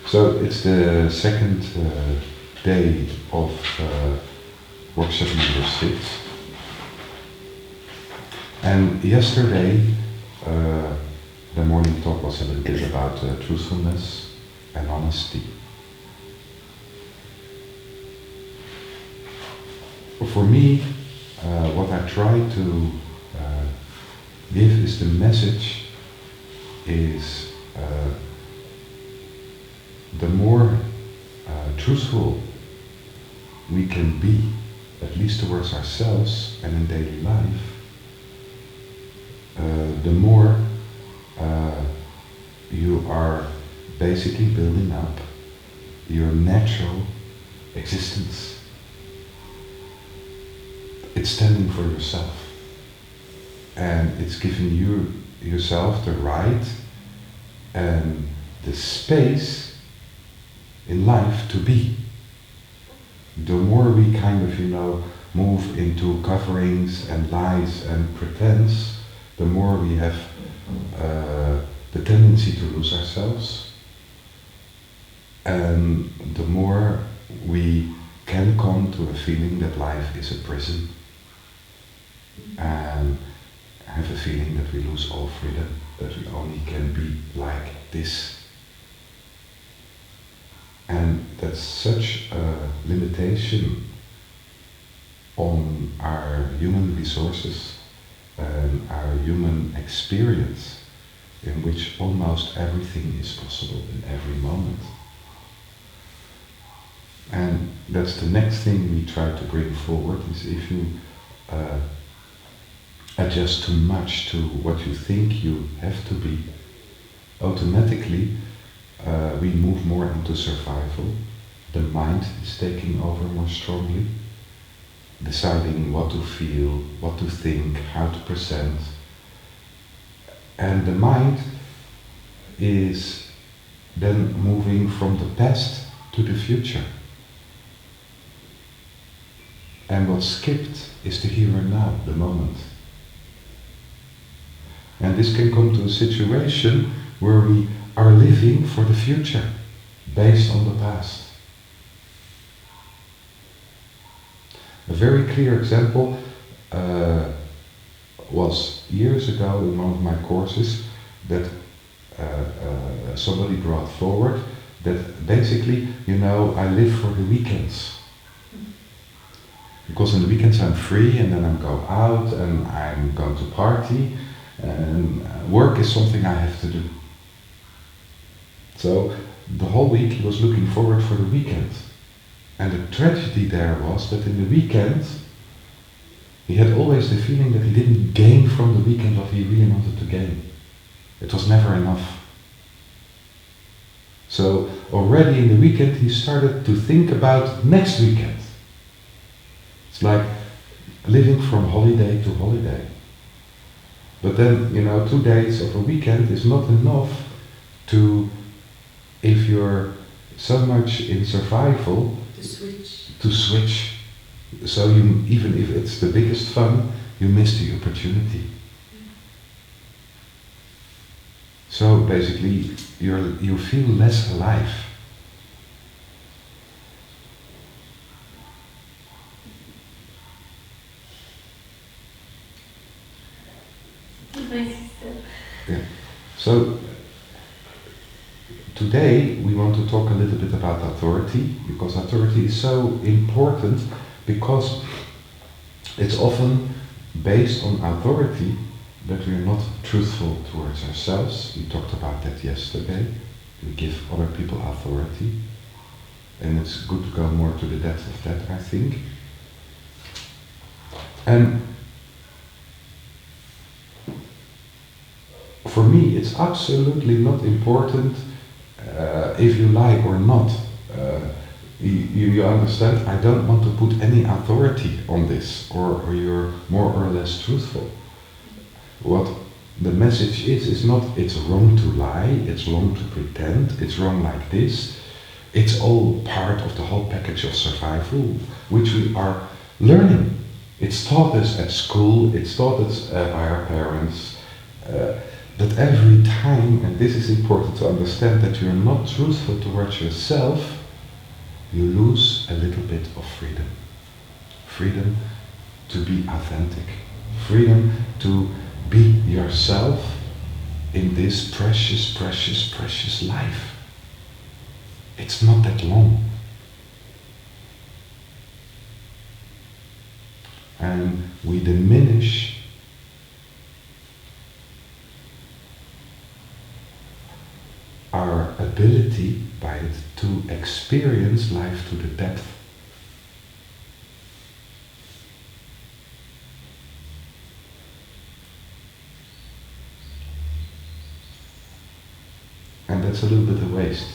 So it's the second day of workshop number 6. And yesterday the morning talk was a little bit about truthfulness and honesty. For me, what I try to give is the message is the more truthful we can be, at least towards ourselves and in daily life, the more you are basically building up your natural existence. It's standing for yourself, and it's giving you yourself the right and the space in life to be. The more we kind of, move into coverings and lies and pretense, the more we have the tendency to lose ourselves, and the more we can come to a feeling that life is a prison, and have a feeling that we lose all freedom, that we only can be like this. And that's such a limitation on our human resources and our human experience, in which almost everything is possible in every moment. And that's the next thing we try to bring forward, is if you adjust too much to what you think you have to be, automatically we move more into survival. The mind is taking over more strongly, deciding what to feel, what to think, how to present. And the mind is then moving from the past to the future. And what's skipped is the here and now, the moment. And this can come to a situation where we are living for the future, based on the past. A very clear example was years ago in one of my courses that somebody brought forward that basically, I live for the weekends. Because on the weekends I'm free, and then I'm going out and I'm going to party, and work is something I have to do. So the whole week he was looking forward for the weekend. And the tragedy there was that in the weekend he had always the feeling that he didn't gain from the weekend what he really wanted to gain. It was never enough. So already in the weekend he started to think about next weekend. It's like living from holiday to holiday. But then, 2 days of a weekend is not enough to, if you're so much in survival, to switch. So even if it's the biggest fun, you miss the opportunity. So basically, you feel less alive. Yeah. So today we want to talk a little bit about authority, because authority is so important, because it's often based on authority that we are not truthful towards ourselves. We talked about that yesterday. We give other people authority, and it's good to go more to the depth of that, I think. And for me, it's absolutely not important if you like or not. You understand? I don't want to put any authority on this, or you're more or less truthful. What the message is not it's wrong to lie, it's wrong to pretend, it's wrong like this. It's all part of the whole package of survival, which we are learning. It's taught us at school, it's taught us by our parents. But every time, and this is important to understand, that you're not truthful towards yourself, you lose a little bit of freedom. Freedom to be authentic. Freedom to be yourself in this precious, precious, precious life. It's not that long. And we diminish our ability by it to experience life to the depth. And that's a little bit of waste.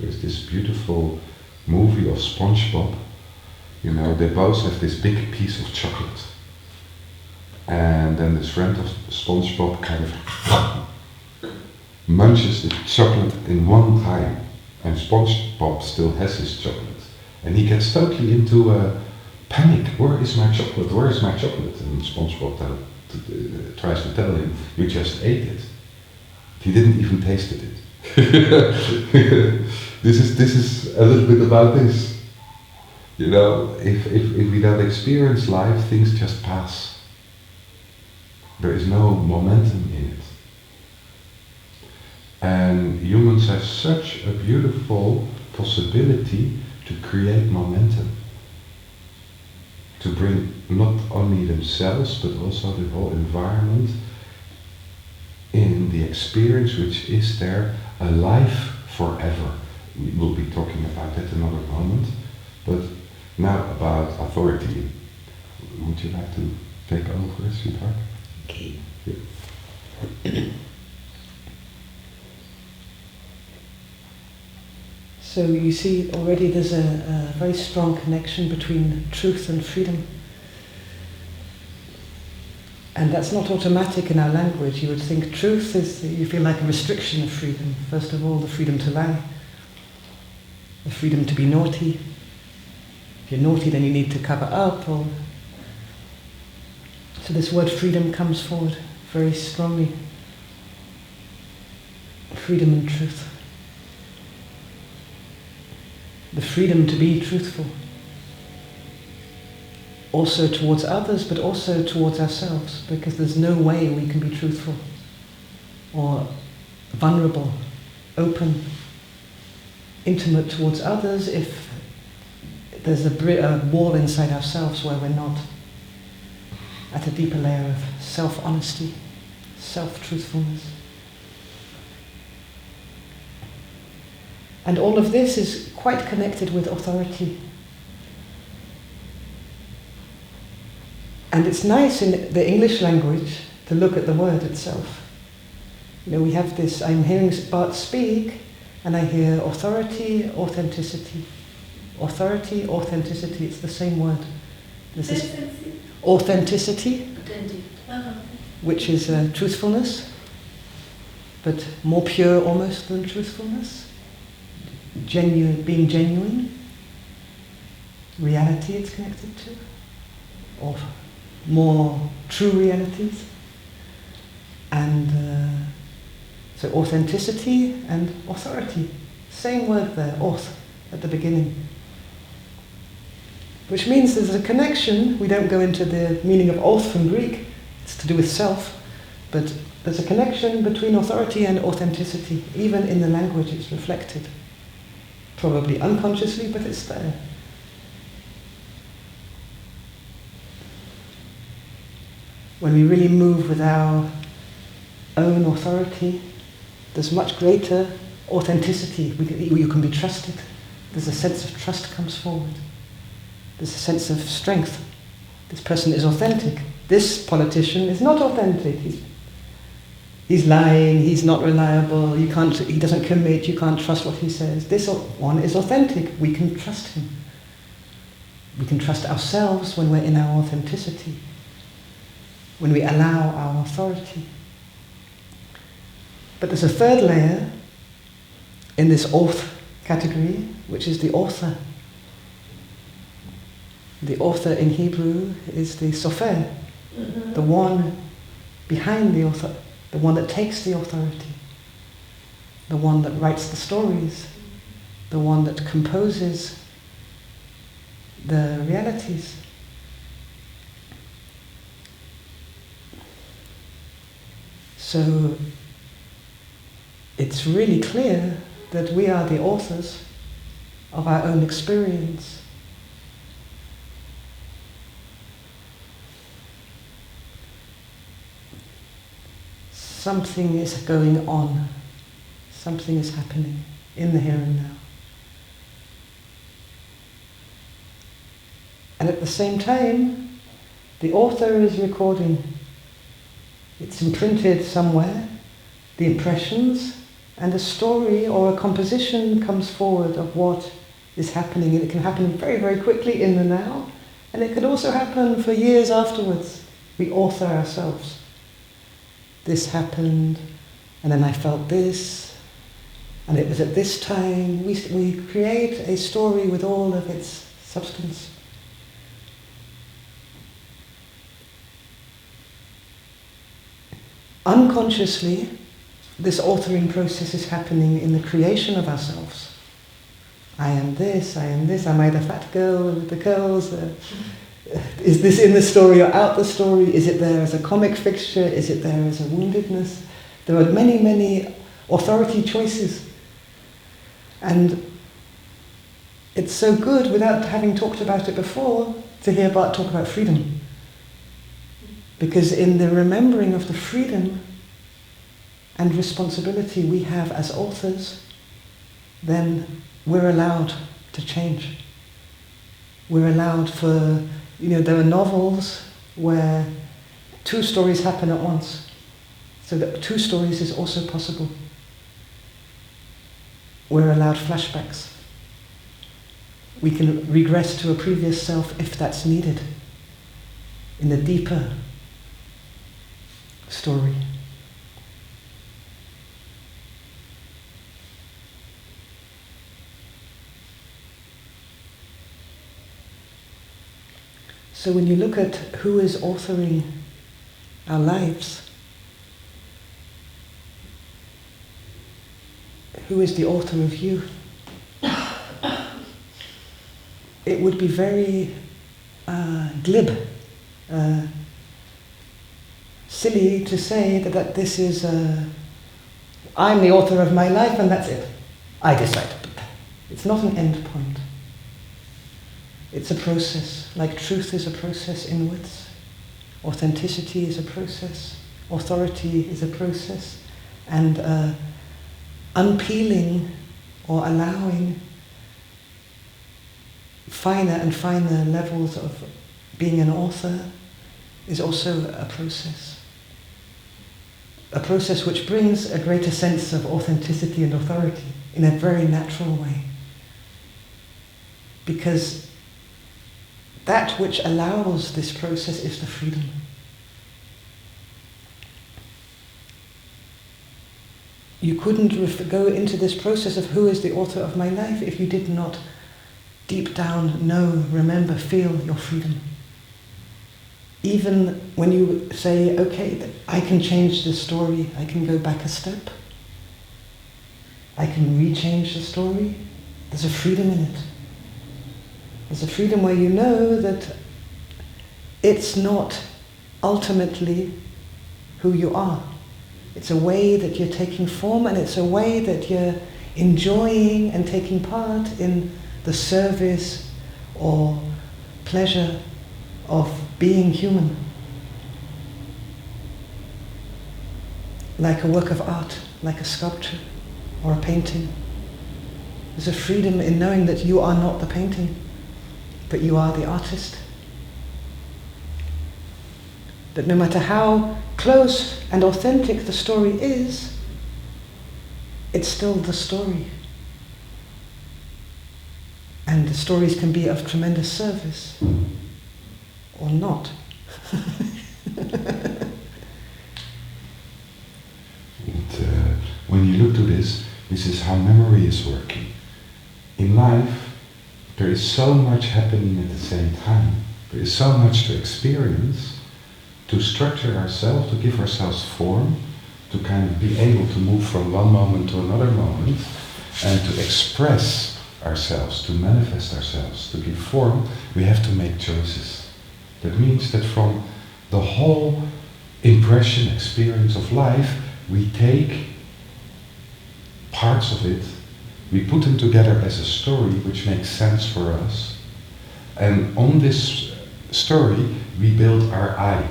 There's this beautiful movie of SpongeBob. You know, they both have this big piece of chocolate. And then this friend of SpongeBob kind of munches the chocolate in one time. And SpongeBob still has his chocolate. And he gets totally into a panic. Where is my chocolate? Where is my chocolate? And SpongeBob tries to tell him, you just ate it. He didn't even tasted it. This is a little bit about this. You know, if we don't experience life, things just pass. There is no momentum in it. And humans have such a beautiful possibility to create momentum. To bring not only themselves, but also the whole environment in the experience which is there, a life forever. We will be talking about that another moment. But now about authority. Would you like to take over, sweetheart? Okay. Yeah. So you see already there's a very strong connection between truth and freedom. And that's not automatic in our language. You would think truth is, you feel like a restriction of freedom. First of all, the freedom to lie, the freedom to be naughty. If you're naughty, then you need to cover up. So this word freedom comes forward very strongly. Freedom and truth. The freedom to be truthful. Also towards others, but also towards ourselves, because there's no way we can be truthful or vulnerable, open, intimate towards others if there's a wall inside ourselves where we're not at a deeper layer of self-honesty, self-truthfulness. And all of this is quite connected with authority. And it's nice in the English language to look at the word itself. You know, we have this, I'm hearing Bart speak, and I hear authority, authenticity. Authority, authenticity, it's the same word. This is authenticity, which is truthfulness, but more pure almost than truthfulness. Genuine, being genuine. Reality it's connected to. Or more true realities. And so authenticity and authority. Same word there, auth, at the beginning. Which means there's a connection. We don't go into the meaning of oath from Greek. It's to do with self. But there's a connection between authority and authenticity. Even in the language it's reflected. Probably unconsciously, but it's there. When we really move with our own authority, there's much greater authenticity. You can be trusted. There's a sense of trust comes forward. There's a sense of strength. This person is authentic. This politician is not authentic. He's lying, he's not reliable, he doesn't commit, you can't trust what he says. This one is authentic, we can trust him. We can trust ourselves when we're in our authenticity, when we allow our authority. But there's a third layer in this auth category, which is the author. The author in Hebrew is the sofer, the one behind the author, the one that takes the authority, the one that writes the stories, the one that composes the realities. So it's really clear that we are the authors of our own experience. Something is going on, something is happening in the here and now. And at the same time, the author is recording. It's imprinted somewhere, the impressions, and a story or a composition comes forward of what is happening. And it can happen very, very quickly in the now, and it could also happen for years afterwards. We author ourselves. This happened, and then I felt this, and it was at this time. We create a story with all of its substance. Unconsciously, this authoring process is happening in the creation of ourselves. I am this, am I the fat girl with the curls? Is this in the story or out the story? Is it there as a comic fixture? Is it there as a woundedness? There are many, many authority choices. And it's so good, without having talked about it before, to hear Bart talk about freedom. Because in the remembering of the freedom and responsibility we have as authors, then we're allowed to change. We're allowed for, there are novels where 2 stories happen at once. So that 2 stories is also possible. We're allowed flashbacks. We can regress to a previous self if that's needed, in a deeper story. So when you look at who is authoring our lives, who is the author of you, it would be very glib, silly to say that this is, I'm the author of my life and that's it. I decide. It's not an end point. It's a process, like truth is a process inwards. Authenticity is a process. Authority is a process. And unpeeling or allowing finer and finer levels of being an author is also a process. A process which brings a greater sense of authenticity and authority in a very natural way. Because that which allows this process is the freedom. You couldn't go into this process of who is the author of my life if you did not deep down know, remember, feel your freedom. Even when you say, okay, I can change the story, I can go back a step, I can rechange the story, there's a freedom in it. There's a freedom where you know that it's not ultimately who you are. It's a way that you're taking form, and it's a way that you're enjoying and taking part in the service or pleasure of being human. Like a work of art, like a sculpture or a painting. There's a freedom in knowing that you are not the painting, but you are the artist. That no matter how close and authentic the story is, it's still the story. And the stories can be of tremendous service, or not. When you look to this is how memory is working. In life, there is so much happening at the same time. There is so much to experience to structure ourselves, to give ourselves form, to kind of be able to move from one moment to another moment, and to express ourselves, to manifest ourselves, to give form, we have to make choices. That means that from the whole impression, experience of life, we take parts of it, we put them together as a story which makes sense for us, and on this story we build our I.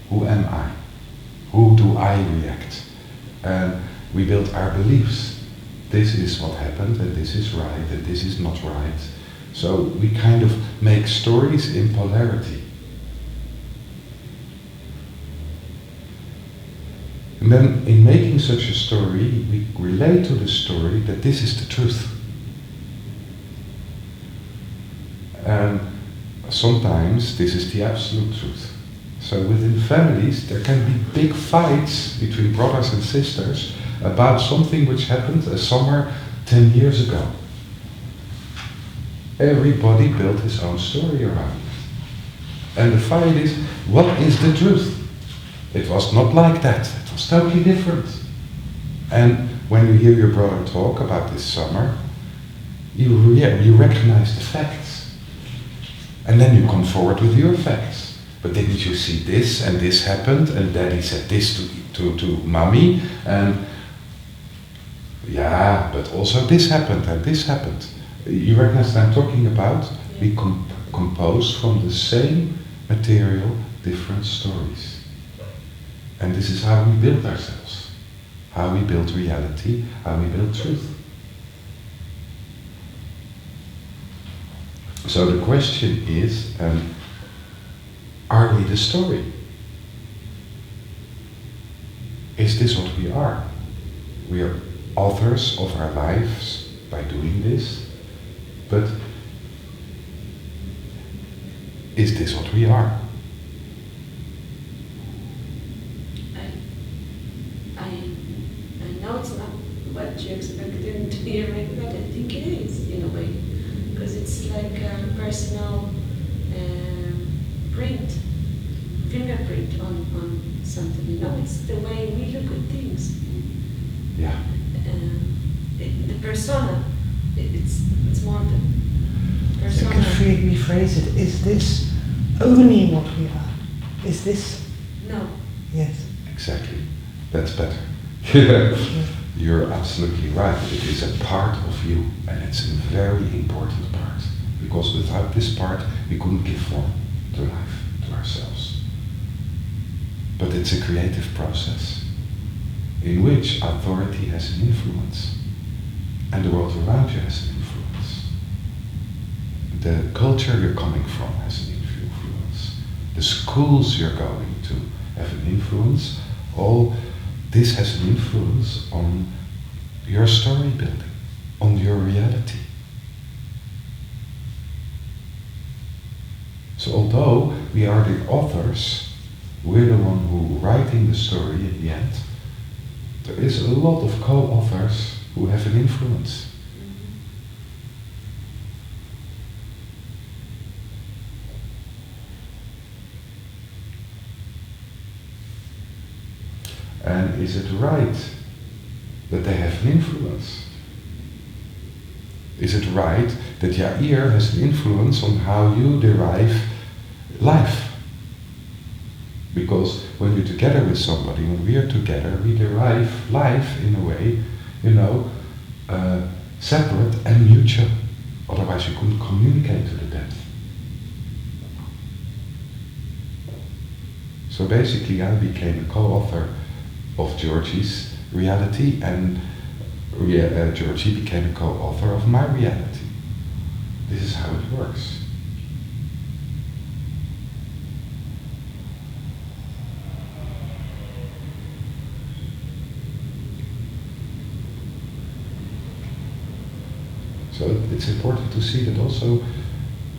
Who am I? Who do I react? And we build our beliefs. This is what happened, and this is right, and this is not right. So we kind of make stories in polarity. And then in making such a story, we relate to the story that this is the truth. And sometimes this is the absolute truth. So within families there can be big fights between brothers and sisters about something which happened a summer 10 years ago. Everybody built his own story around it. And the fight is, what is the truth? It was not like that. It was totally different. And when you hear your brother talk about this summer, you recognize the facts. And then you come forward with your facts. But didn't you see this and this happened and daddy said this to mommy and yeah, but also this happened and this happened. You recognize what I'm talking about? Yeah. We compose from the same material different stories. And this is how we build ourselves, how we build reality, how we build truth. So the question is, are we the story? Is this what we are? We are authors of our lives by doing this, but is this what we are? I know it's not what you expected to hear, but I think it is in a way, because it's like a personal fingerprint on something, you know, it's the way we look at things. Yeah. The persona, it's more the persona. So can we rephrase it? Is this only what we are? Is this? No. Yes. Exactly. That's better. Yeah. You're absolutely right. It is a part of you, and it's a very important part. Because without this part, we couldn't give form to life, to ourselves. But it's a creative process in which authority has an influence, and the world around you has an influence. The culture you're coming from has an influence. The schools you're going to have an influence. All this has an influence on your story building, on your reality. So although we are the authors, we're the one who writing the story in the end, there is a lot of co-authors who have an influence. And is it right that they have an influence? Is it right that Yair has an influence on how you derive life? Because when you're together with somebody, when we are together, we derive life in a way, separate and mutual. Otherwise you couldn't communicate to the depth. So basically I became a co-author of Georgi's reality, and Georgi became a co-author of my reality. This is how it works. So it's important to see that also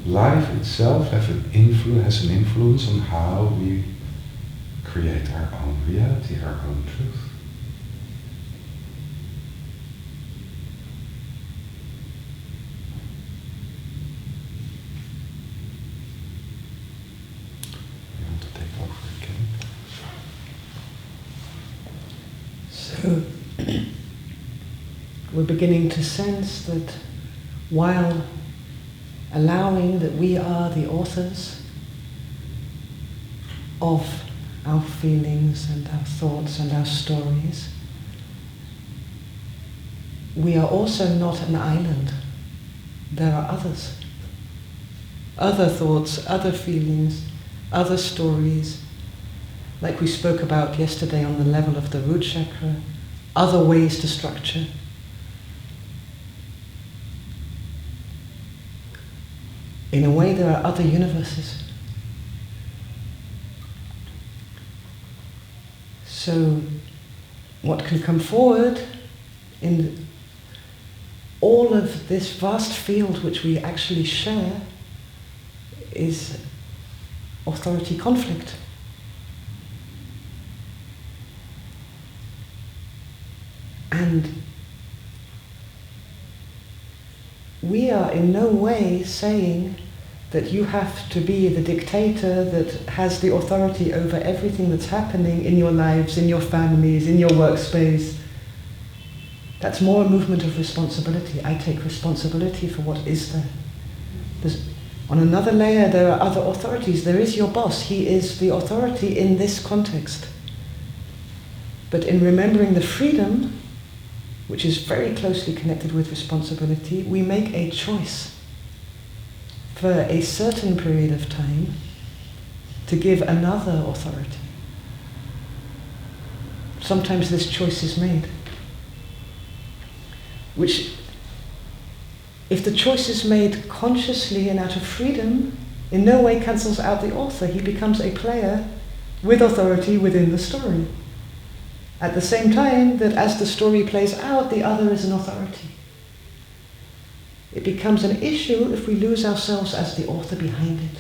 life itself has an influence on how we create our own reality, our own truth. You want to take over again? So we're beginning to sense that while allowing that we are the authors of our feelings and our thoughts and our stories, we are also not an island. There are others. Other thoughts, other feelings, other stories, like we spoke about yesterday on the level of the root chakra, other ways to structure. In a way, there are other universes. So, what can come forward in all of this vast field which we actually share is authority conflict. And we are in no way saying that you have to be the dictator that has the authority over everything that's happening in your lives, in your families, in your workspace. That's more a movement of responsibility. I take responsibility for what is there. On another layer, there are other authorities. There is your boss. He is the authority in this context. But in remembering the freedom, which is very closely connected with responsibility, we make a choice for a certain period of time to give another authority. Sometimes this choice is made, which, if the choice is made consciously and out of freedom, in no way cancels out the author. He becomes a player with authority within the story. At the same time that as the story plays out, the other is an authority. It becomes an issue if we lose ourselves as the author behind it,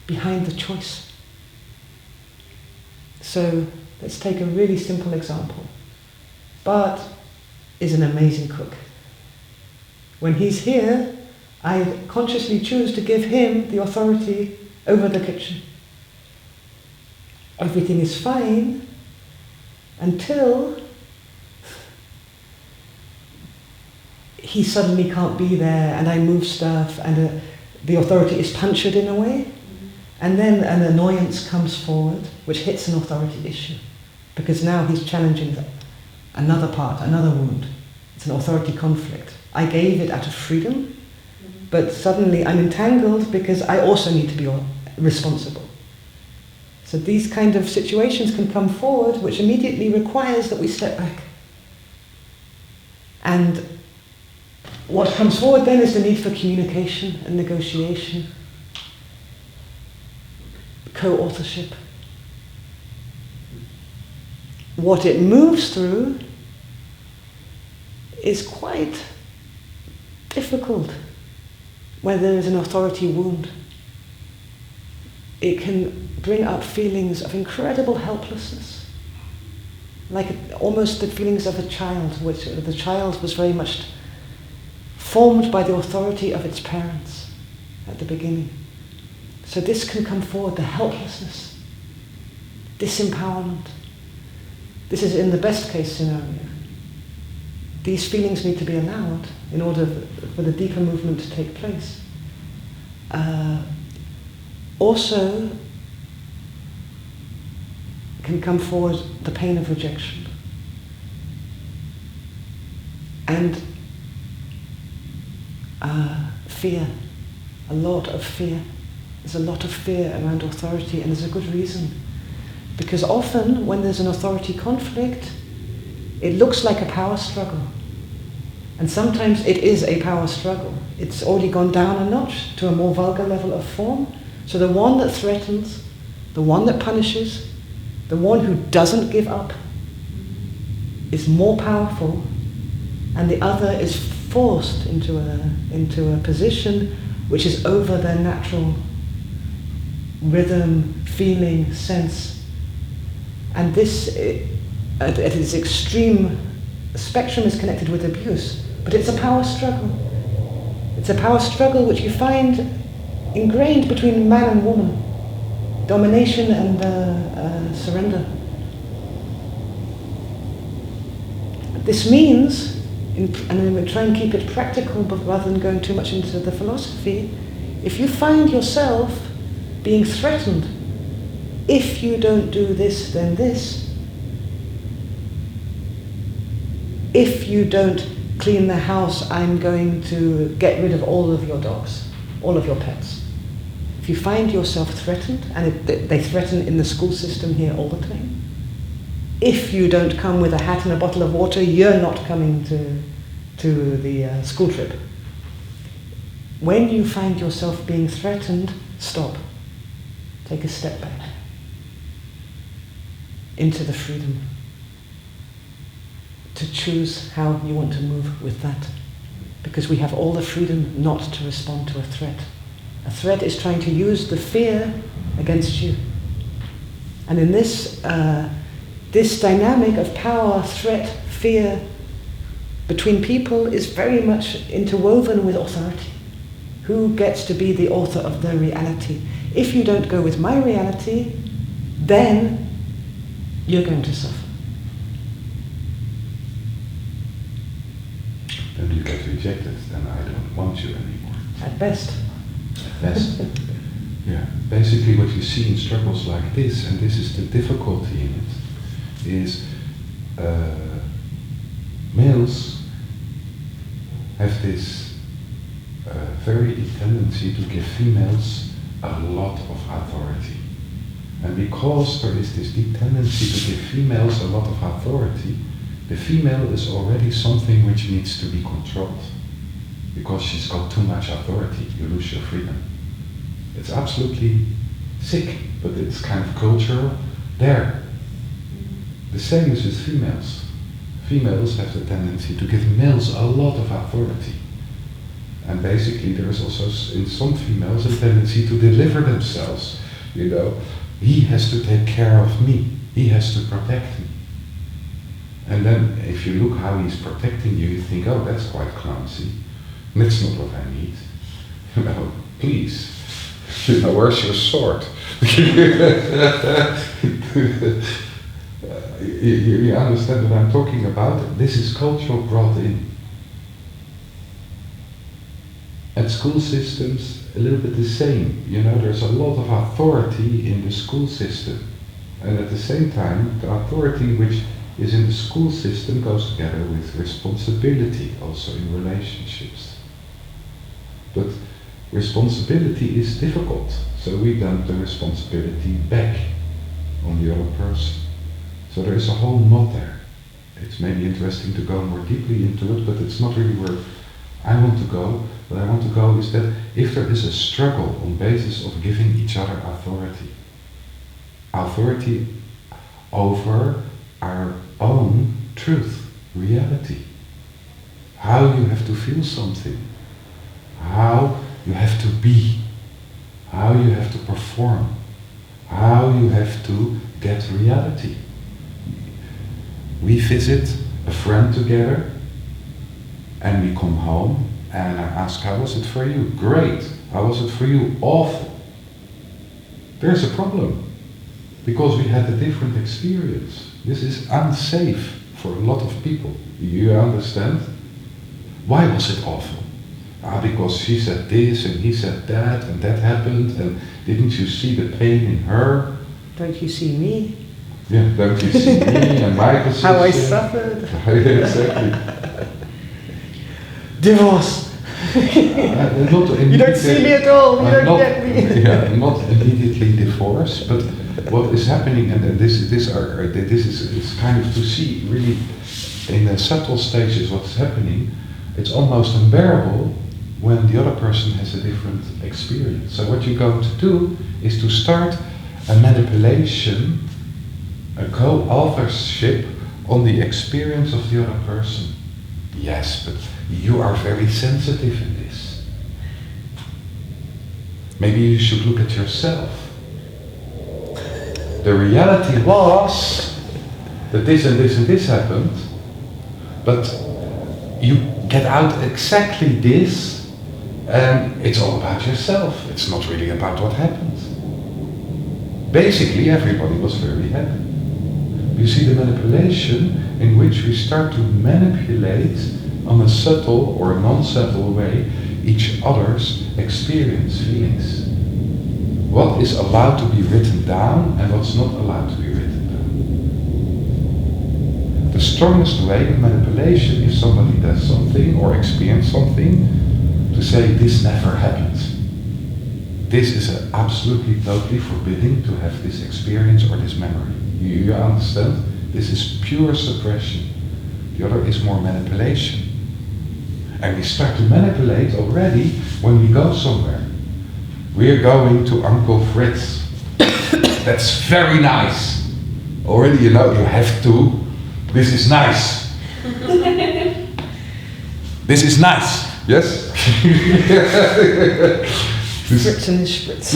behind the choice. So let's take a really simple example. Bart is an amazing cook. When he's here, I consciously choose to give him the authority over the kitchen. Everything is fine until he suddenly can't be there and I move stuff and the authority is punctured in a way. And then an annoyance comes forward which hits an authority issue because now he's challenging another part, another wound. It's an authority conflict. I gave it out of freedom, but suddenly I'm entangled because I also need to be responsible. So these kind of situations can come forward which immediately requires that we step back. And what comes forward then is the need for communication and negotiation, co-authorship. What it moves through is quite difficult when there is an authority wound. It can bring up feelings of incredible helplessness, like almost the feelings of a child, which the child was very much formed by the authority of its parents at the beginning. So this can come forward, the helplessness, disempowerment. This is in the best case scenario. These feelings need to be allowed in order for the deeper movement to take place. Also can come forward the pain of rejection. And fear, a lot of fear. There's a lot of fear around authority, and there's a good reason. Because often when there's an authority conflict, it looks like a power struggle. And sometimes it is a power struggle. It's already gone down a notch to a more vulgar level of form. So the one that threatens, the one that punishes, the one who doesn't give up is more powerful, and the other is forced into a position which is over their natural rhythm, feeling, sense. And this, at its extreme spectrum, is connected with abuse. But it's a power struggle. It's a power struggle which you find ingrained between man and woman. Domination and surrender. This means, and I'm going to try and keep it practical, but rather than going too much into the philosophy, if you find yourself being threatened, if you don't do this, then this. If you don't clean the house, I'm going to get rid of all of your dogs, all of your pets. If you find yourself threatened, and they threaten in the school system here all the time, if you don't come with a hat and a bottle of water, you're not coming to the school trip. When you find yourself being threatened, stop. Take a step back into the freedom to choose how you want to move with that. Because we have all the freedom not to respond to a threat. A threat is trying to use the fear against you. And in this dynamic of power, threat, fear between people is very much interwoven with authority. Who gets to be the author of the reality? If you don't go with my reality, then you're going to suffer. Then you get rejected, then I don't want you anymore. At best. At best. Yeah. Basically what you see in struggles like this, and this is the difficulty in it, is males have this very deep tendency to give females a lot of authority. And because there is this deep tendency to give females a lot of authority, the female is already something which needs to be controlled. Because she's got too much authority, you lose your freedom. It's absolutely sick, but it's kind of cultural there. The same is with females. Females have the tendency to give males a lot of authority. And basically there is also in some females a tendency to deliver themselves. You know, he has to take care of me, he has to protect me. And then if you look how he's protecting you, you think, oh, that's quite clumsy. That's not what I need. You know, please, you know, where's your sword? You understand what I'm talking about? This is cultural brought in. At school systems, a little bit the same. You know, there's a lot of authority in the school system. And at the same time, the authority which is in the school system goes together with responsibility, also in relationships. But responsibility is difficult, so we dump the responsibility back on the other person. So there is a whole knot there. It's maybe interesting to go more deeply into it, but it's not really where I want to go. What I want to go is that if there is a struggle on basis of giving each other authority over our own truth, reality, how you have to feel something, how you have to be, how you have to perform, how you have to get reality. We visit a friend together and we come home and I ask, how was it for you? Great. How was it for you? Awful. There's a problem because we had a different experience. This is unsafe for a lot of people. You understand? Why was it awful? Because she said this and he said that and that happened, and didn't you see the pain in her? Don't you see me? Yeah, don't you see me and my position? How I suffered. Exactly. Divorce. You don't see me at all, you don't get me. Yeah, not immediately divorce, but what is happening, and this is kind of to see really in the subtle stages what's happening. It's almost unbearable when the other person has a different experience. So what you're going to do is to start a manipulation, a co-authorship on the experience of the other person. Yes, but you are very sensitive in this. Maybe you should look at yourself. The reality was that this and this and this happened, but you get out exactly this, and it's all about yourself. It's not really about what happened. Basically, everybody was very happy You see the manipulation in which we start to manipulate on a subtle or non-subtle way each other's experience, feelings. What is allowed to be written down and what's not allowed to be written down. The strongest way of manipulation, if somebody does something or experiences something, to say this never happened. This is absolutely totally forbidding to have this experience or this memory. You understand? This is pure suppression. The other is more manipulation. And we start to manipulate already when we go somewhere. We're going to Uncle Fritz. That's very nice. Already you know you have to. This is nice. This is nice. Yes? Fritz and Spritz.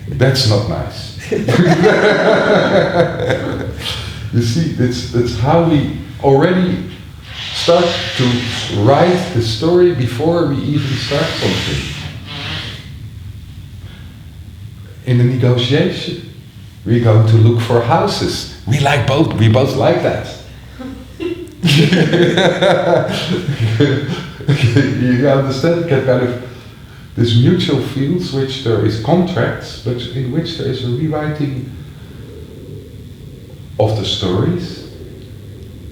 That's not nice. You see, that's how we already start to write the story before we even start something. In a negotiation, we're going to look for houses. We both like that. You understand? Kind of this mutual fields, which there is contracts, but in which there is a rewriting of the stories,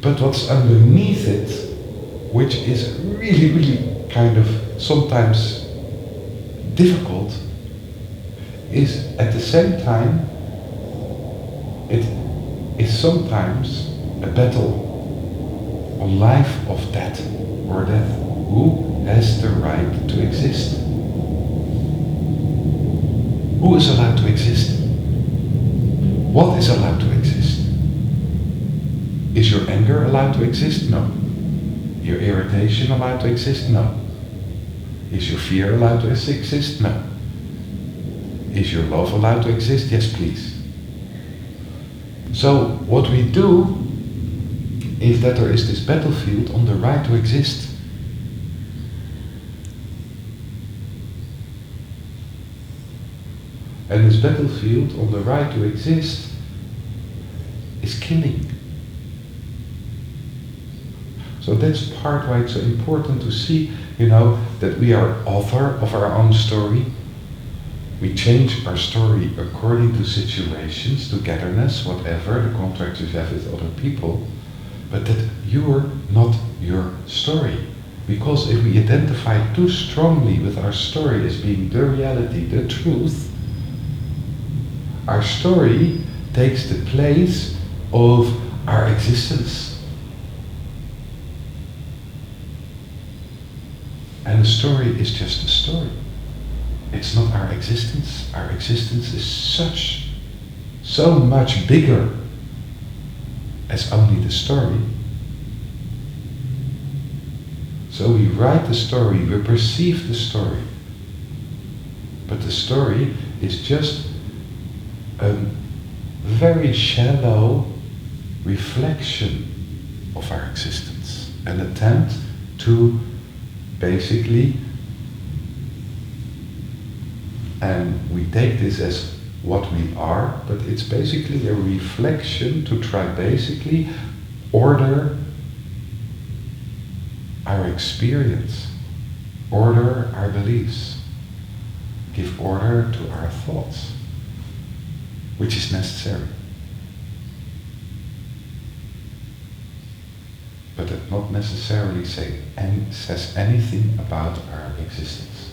but what's underneath it, which is really, really kind of sometimes difficult, is at the same time, it is sometimes a battle on life of death or death. Who has the right to exist? Who is allowed to exist? What is allowed to exist? Is your anger allowed to exist? No. Your irritation allowed to exist? No. Is your fear allowed to exist? No. Is your love allowed to exist? Yes, please. So what we do is that there is this battlefield on the right to exist. And this battlefield on the right to exist is killing. So that's part why it's so important to see, that we are author of our own story. We change our story according to situations, togetherness, whatever, the contracts you have with other people, but that you're not your story. Because if we identify too strongly with our story as being the reality, the truth, our story takes the place of our existence. And a story is just a story. It's not our existence. Our existence is so much bigger as only the story. So we write the story, we perceive the story. But the story is just a very shallow reflection of our existence. An attempt to basically, and we take this as what we are, but it's basically a reflection to try basically order our experience, order our beliefs, give order to our thoughts, which is necessary. But it not necessarily says anything about our existence.